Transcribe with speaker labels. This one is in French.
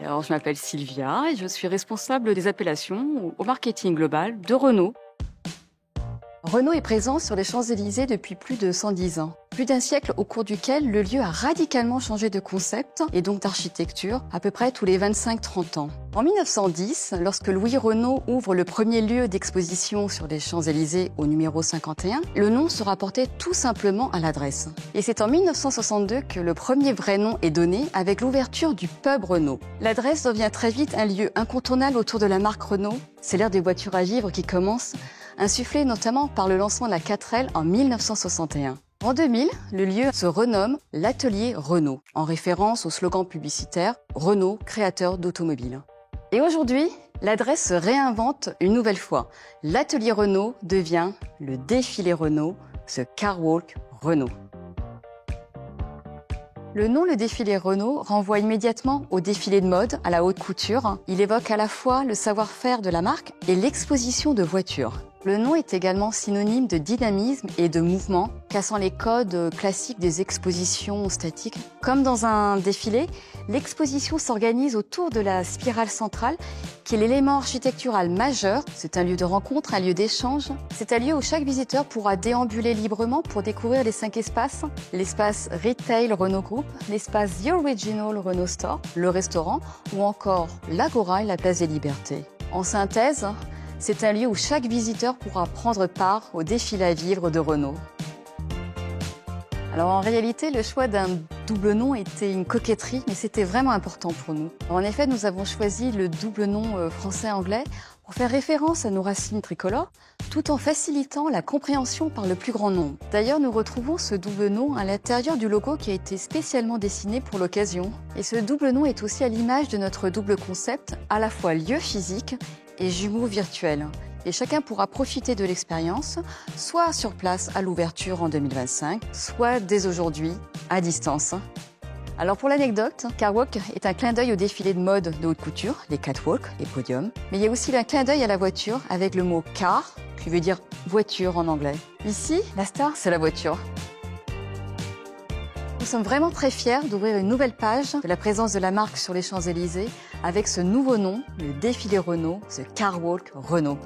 Speaker 1: Alors, je m'appelle Sylvia et je suis responsable des appellations au marketing global de Renault. Renault est présent sur les Champs-Élysées depuis plus de 110 ans. Plus d'un siècle au cours duquel le lieu a radicalement changé de concept et donc d'architecture à peu près tous les 25-30 ans. En 1910, lorsque Louis Renault ouvre le premier lieu d'exposition sur les Champs-Élysées au numéro 51, le nom se rapportait tout simplement à l'adresse. Et c'est en 1962 que le premier vrai nom est donné avec l'ouverture du pub Renault. L'adresse devient très vite un lieu incontournable autour de la marque Renault. C'est l'ère des voitures à vivre qui commence, insufflée notamment par le lancement de la 4L en 1961. En 2000, le lieu se renomme l'Atelier Renault, en référence au slogan publicitaire « Renault, créateur d'automobiles ». Et aujourd'hui, l'adresse se réinvente une nouvelle fois. L'Atelier Renault devient le défilé Renault, ce Car Walk Renault. Le nom Le Défilé Renault renvoie immédiatement au défilé de mode, à la haute couture. Il évoque à la fois le savoir-faire de la marque et l'exposition de voitures. Le nom est également synonyme de dynamisme et de mouvement, cassant les codes classiques des expositions statiques. Comme dans un défilé, l'exposition s'organise autour de la spirale centrale, qui est l'élément architectural majeur. C'est un lieu de rencontre, un lieu d'échange. C'est un lieu où chaque visiteur pourra déambuler librement pour découvrir les 5 espaces. L'espace Retail Renault Group, l'espace The Original Renault Store, le restaurant ou encore l'Agora et la Place des Libertés. En synthèse, c'est un lieu où chaque visiteur pourra prendre part au défilé à vivre de Renault. Alors en réalité, le choix d'un double nom était une coquetterie, mais c'était vraiment important pour nous. En effet, nous avons choisi le double nom français-anglais pour faire référence à nos racines tricolores, tout en facilitant la compréhension par le plus grand nombre. D'ailleurs, nous retrouvons ce double nom à l'intérieur du logo qui a été spécialement dessiné pour l'occasion. Et ce double nom est aussi à l'image de notre double concept, à la fois lieu physique et jumeaux virtuels. Et chacun pourra profiter de l'expérience, soit sur place à l'ouverture en 2025, soit dès aujourd'hui, à distance. Alors pour l'anecdote, Car Walk est un clin d'œil au défilé de mode de haute couture, les catwalks, les podiums. Mais il y a aussi un clin d'œil à la voiture avec le mot car, qui veut dire voiture en anglais. Ici, la star, c'est la voiture. Nous sommes vraiment très fiers d'ouvrir une nouvelle page de la présence de la marque sur les Champs-Élysées avec ce nouveau nom, le défilé Renault, ce Car Walk Renault.